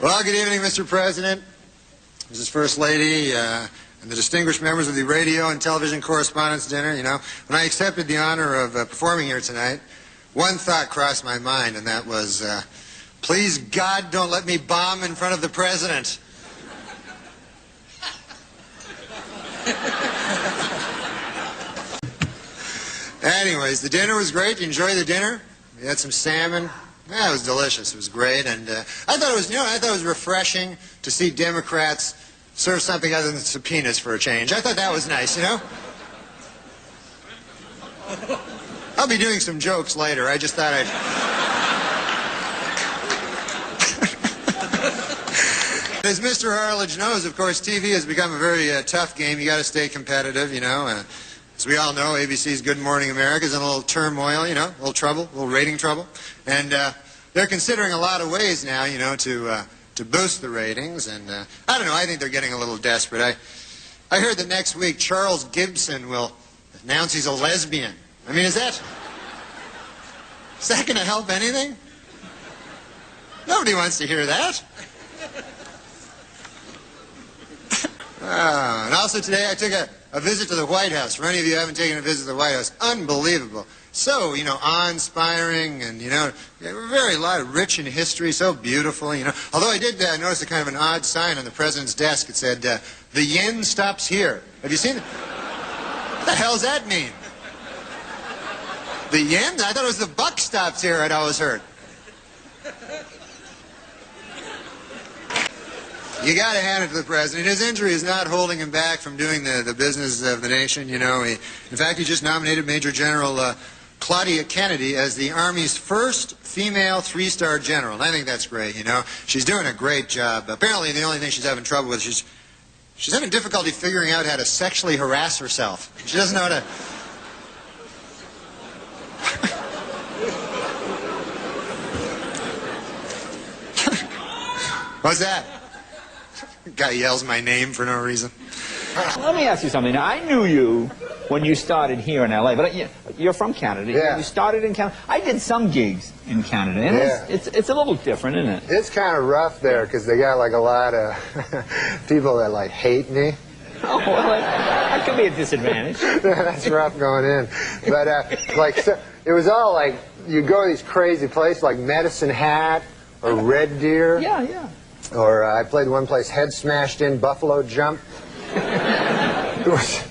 Well, good evening, Mr. President, Mrs. First Lady, and the distinguished members of the Radio and Television Correspondents' Dinner. You know, when I accepted the honor of performing here tonight, one thought crossed my mind, and that was, please, God, don't let me bomb in front of the President. Anyways, the dinner was great. You enjoyed the dinner? We had some salmon. Yeah, it was delicious. It was great, and I thought it was refreshing to see Democrats serve something other than subpoenas for a change. I thought that was nice, you know. I'll be doing some jokes later. I just thought I'd. As Mr. Harledge knows, of course, TV has become a very tough game. You got to stay competitive, you know. As we all know, ABC's Good Morning America is in a little turmoil, you know, a little trouble, a little rating trouble. And they're considering a lot of ways now, you know, to boost the ratings. And I don't know, I think they're getting a little desperate. I heard that next week Charles Gibson will announce he's a lesbian. I mean, is that going to help anything? Nobody wants to hear that. And also today I took a visit to the White House. For any of you who haven't taken a visit to the White House, unbelievable. So, you know, awe-inspiring and, you know, a lot of rich in history, so beautiful, you know. Although I did notice a kind of an odd sign on the president's desk. It said, the yen stops here. Have you seen it? What the hell does that mean? The yen? I thought it was the buck stops here, I'd always heard. You got to hand it to the president. His injury is not holding him back from doing the business of the nation, you know. In fact, he just nominated Major General Claudia Kennedy as the Army's first female three-star general. And I think that's great, you know. She's doing a great job. Apparently, the only thing she's having trouble with, she's having difficulty figuring out how to sexually harass herself. She doesn't know how to... What's that? Guy yells my name for no reason. Let me ask you something. Now, I knew you when you started here in L.A., but you're from Canada. Yeah. You started in Canada. I did some gigs in Canada, and yeah. it's a little different, isn't it? It's kind of rough there because they got like a lot of people that like hate me. Oh, well, that could be a disadvantage. That's rough going in. But like, so, it was all like, you go to these crazy places like Medicine Hat or Red Deer. Yeah, yeah. Or I played one place, Head Smashed In, Buffalo Jump. It was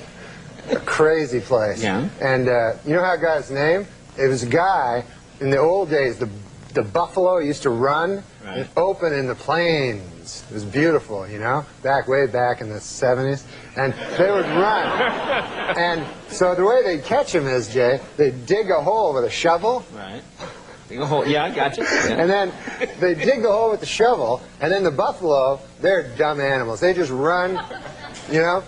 a crazy place. Yeah. And you know how it got its name? It was a guy, in the old days, the buffalo used to run and open in the plains. It was beautiful, you know, way back in the 70s. And they would run. And so the way they'd catch him is, Jay, they'd dig a hole with a shovel. Right. Dig a hole. Yeah, I got you. Yeah. And then they dig the hole with the shovel, and then the buffalo, they're dumb animals. They just run, you know,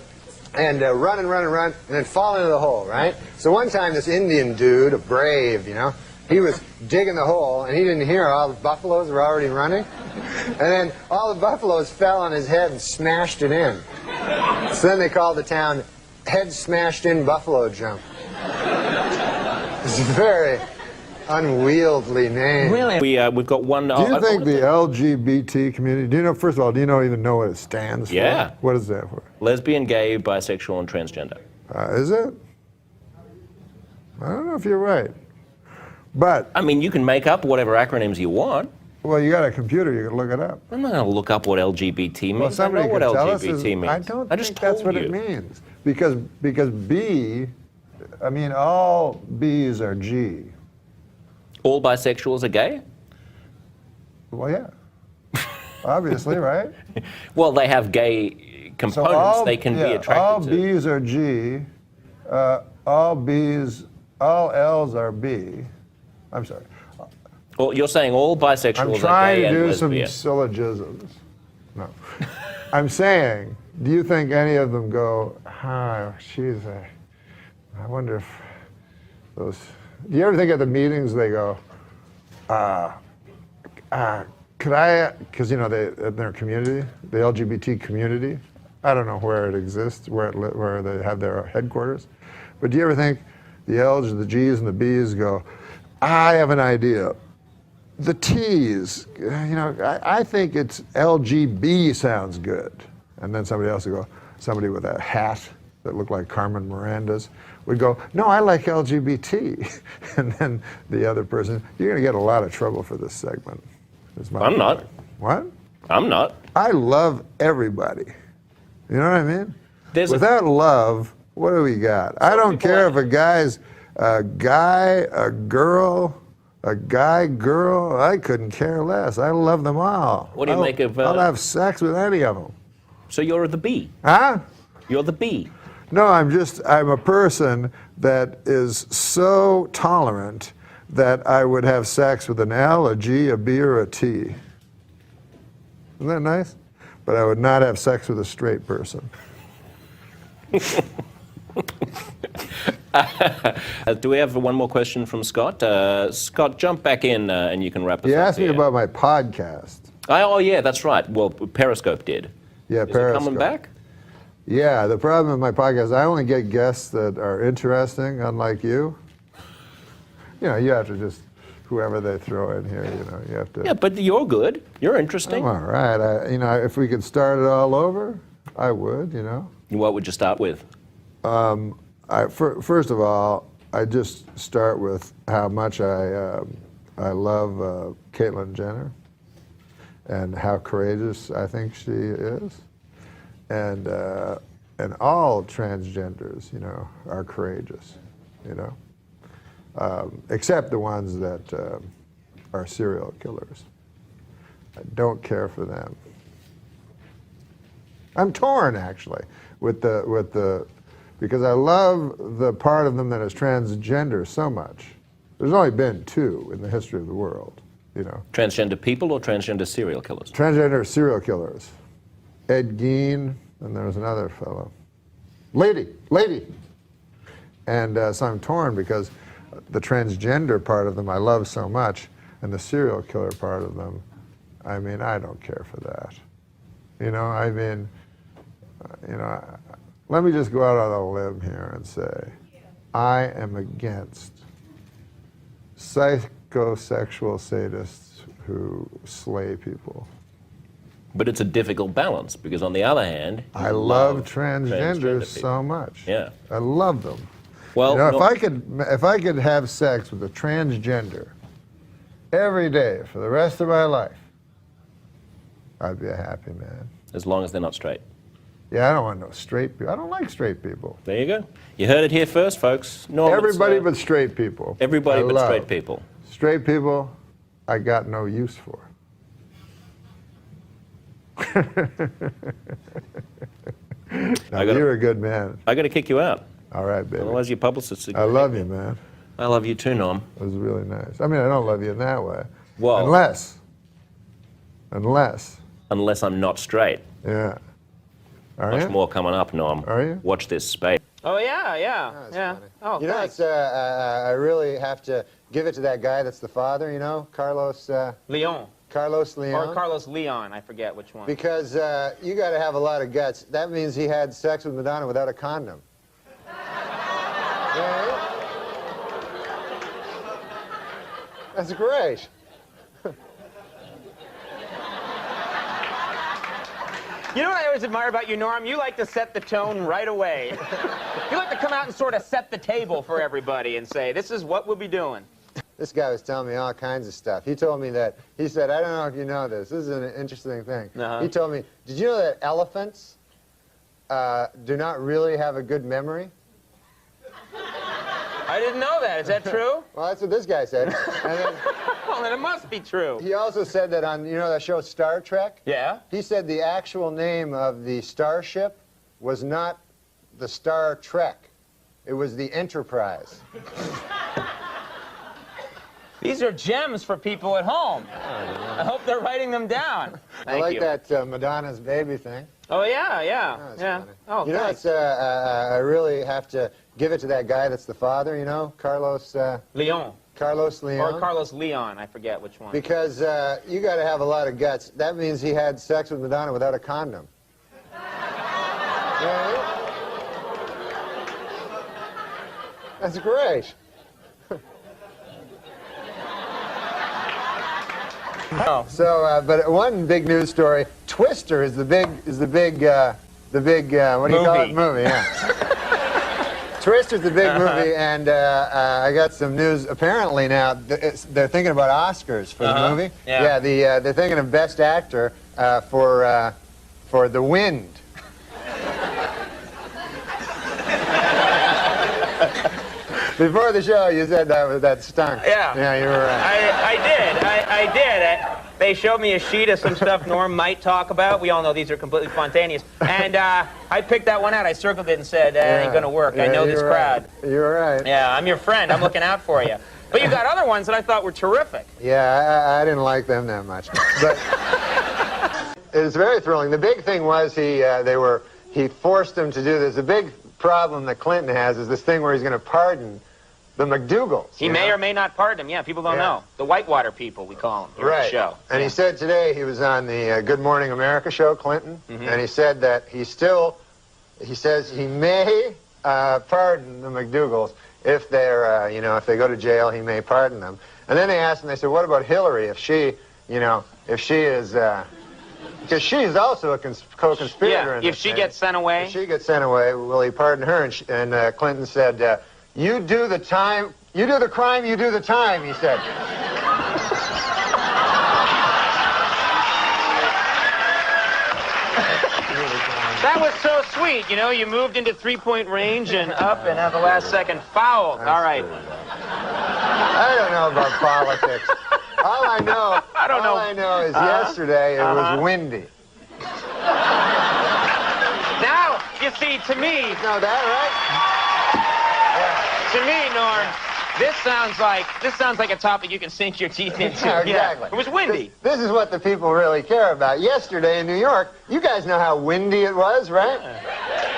and run and run and run, and then fall into the hole, right? So one time this Indian dude, a brave, you know, he was digging the hole, and he didn't hear all the buffaloes were already running. And then all the buffaloes fell on his head and smashed it in. So then they called the town Head Smashed In Buffalo Jump. It's a very unwieldy name. Really? We've got one... Do you think the LGBT community, do you know, first of all, do you even know what it stands for? Yeah. What is that for? Lesbian, gay, bisexual, and transgender. Is it? I don't know if you're right. But... I mean, you can make up whatever acronyms you want. Well, you got a computer, you can look it up. I'm not going to look up what LGBT means. Well, somebody I know what can tell us LGBT means. I don't I just think that's told what you. it means. Because B, I mean, all B's are G. All bisexuals are gay? Well, yeah. Obviously, right? Well, they have gay components they can be attracted all to. All B's are G. All L's are B. I'm sorry. Well, you're saying all bisexuals I'm are trying gay to do and some lesbian. syllogisms. No. I'm saying, do you think any of them go, I wonder if those... Do you ever think at the meetings they go, could I, because, you know, in their community, the LGBT community, I don't know where it exists, where they have their headquarters, but do you ever think the L's, the G's, and the B's go, I have an idea. the T's, you know, I think it's LGB sounds good. And then somebody else would go, somebody with a hat that looked like Carmen Miranda's would go, no, I like LGBT. And then the other person, you're going to get a lot of trouble for this segment. I'm not. What? I'm not. I love everybody. You know what I mean? Without love, what do we got? I don't care if a guy's a guy, a girl, a guy, girl. I couldn't care less. I love them all. What do you make of... I'll have sex with any of them. So you're the B. Huh? You're the B. No, I'm a person that is so tolerant that I would have sex with an L, a G, a B, or a T. Isn't that nice? But I would not have sex with a straight person. Do we have one more question from Scott? Scott, jump back in and you can wrap us up. You asked me here. about my podcast. Oh, yeah, that's right. Well, Periscope did. Yeah, Is Periscope. it coming back? Yeah, the problem with my podcast, I only get guests that are interesting, unlike you. You know, you have to just, whoever they throw in here, you know, you have to. Yeah, but you're good. You're interesting. I'm all right. You know, if we could start it all over, I would, you know. What would you start with? First of all, I just start with how much I love Caitlyn Jenner and how courageous I think she is. And all transgenders, you know, are courageous, you know, except the ones that are serial killers. I don't care for them. I'm torn actually with the because I love the part of them that is transgender so much. There's only been 2 in the history of the world, you know. Transgender people or transgender serial killers? Transgender serial killers. Ed Gein, and there was another fellow. Lady. And so I'm torn because the transgender part of them I love so much, and the serial killer part of them, I mean, I don't care for that. You know, I mean, you know, let me just go out on a limb here and say, I am against psychosexual sadists who slay people. But it's a difficult balance because on the other hand, I love transgenders so much. Yeah. I love them. Well, you know, if I could have sex with a transgender every day for the rest of my life, I'd be a happy man. As long as they're not straight. Yeah, I don't want no straight people. I don't like straight people. There you go. You heard it here first, folks. Everybody but straight people. Everybody but straight people. Straight people, I got no use for. You're a good man. I got to kick you out. All right, baby. Otherwise, your publicist. I love you, man. I love you too, Norm. It was really nice. I mean, I don't love you in that way. Well, unless I'm not straight. Yeah. Much more coming up, Norm. Are you? Watch this space. Oh, yeah. Funny. Oh, you know, thanks. I really have to give it to that guy that's the father, you know, Carlos. Leon. Carlos Leon. Or Carlos Leon, I forget which one. Because you got to have a lot of guts. That means he had sex with Madonna without a condom. Yeah. That's great. You know what I always admire about you, Norm? You like to set the tone right away. You like to come out and sort of set the table for everybody and say, this is what we'll be doing. This guy was telling me all kinds of stuff. He told me that, he said, I don't know if you know this. This is an interesting thing. He told me, did you know that elephants do not really have a good memory? I didn't know that. Is that true? Well, that's what this guy said. And then, Well, then it must be true. he also said that on, you know that show Star Trek? Yeah? He said the actual name of the starship was not the Star Trek. It was the Enterprise. These are gems for people at home. I hope they're writing them down. I like you. that Madonna's baby thing. Oh, yeah. That's Yeah. funny. Oh, you know, thanks. I really have to give it to that guy that's the father, you know, Carlos. Leon. Carlos Leon. Or Carlos Leon, I forget which one. Because you got to have a lot of guts. That means he had sex with Madonna without a condom. Yeah. That's great. Oh. So, but one big news story: Twister is the big what do you call it? Movie, yeah. Twister's the big movie, and I got some news. Apparently now they're thinking about Oscars for the movie. Yeah. They're thinking of Best Actor for The Wind. Before the show, you said that stunk. Yeah. Yeah, you were right. I did. They showed me a sheet of some stuff Norm might talk about. We all know these are completely spontaneous. And I picked that one out. I circled it and said, that ain't going to work. I know this crowd. You're right. Yeah, I'm your friend. I'm looking out for you. But you got other ones that I thought were terrific. Yeah, I didn't like them that much. But it was very thrilling. The big thing was he forced them to do this. The big problem that Clinton has is this thing where he's going to pardon the McDougalls. He may or may not pardon him. Yeah, people don't know. The Whitewater people, we call them here at the show. And he said today, he was on the Good Morning America show, Clinton, and he said that he says he may pardon the McDougalls if they're, if they go to jail, he may pardon them. And then they asked him, they said, what about Hillary if she, if she is, because she's also a co-conspirator. Yeah, if she gets sent away. If she gets sent away, will he pardon her? And Clinton said, you do the time, you do the crime, you do the time, he said. That was so sweet, you moved into three-point range and up and at the last second fouled. All right. I don't know about politics. All I know is yesterday it was windy. Now, you see, to me... Know that, right? To me, Norm, this sounds like a topic you can sink your teeth into. Yeah, exactly. It was windy. This is what the people really care about. Yesterday in New York, you guys know how windy it was, right?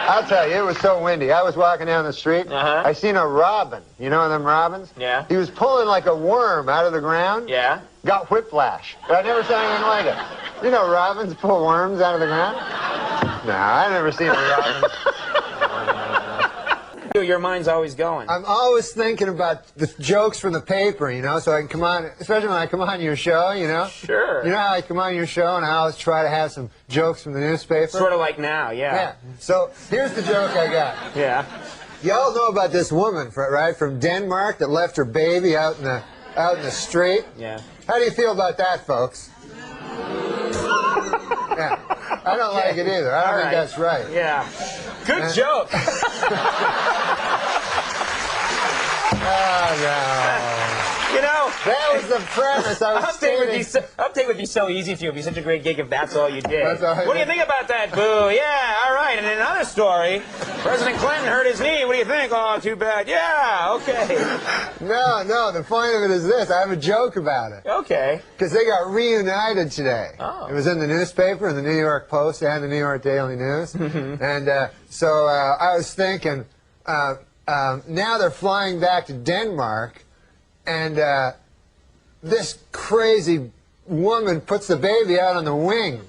I'll tell you, it was so windy. I was walking down the street. I seen a robin. You know them robins? Yeah. He was pulling like a worm out of the ground. Yeah. Got whiplash. I never saw anything like it. You know robins pull worms out of the ground? No, I never seen a robin. Your mind's always going. I'm always thinking about the jokes from the paper, so I can come on, especially when I come on your show, Sure. You know how I come on your show and I always try to have some jokes from the newspaper? Sort of like now, yeah. So here's the joke I got. Yeah. Y'all know about this woman, right, from Denmark that left her baby out in the street? Yeah. How do you feel about that, folks? Yeah. I don't like it either. I don't think that's right. Yeah. Good joke. Oh, no. That was the premise. Update would be so easy for you. It'd be such a great gig if that's all you did. That's all I What do did. you think about that, Boo? Yeah, all right. And in another story, President Clinton hurt his knee. What do you think? Oh, too bad. Yeah, okay. No, the point of it is this. I have a joke about it. Okay. Because they got reunited today. Oh. It was in the newspaper, in the New York Post and the New York Daily News. And so I was thinking, now they're flying back to Denmark, and this crazy woman puts the baby out on the wing.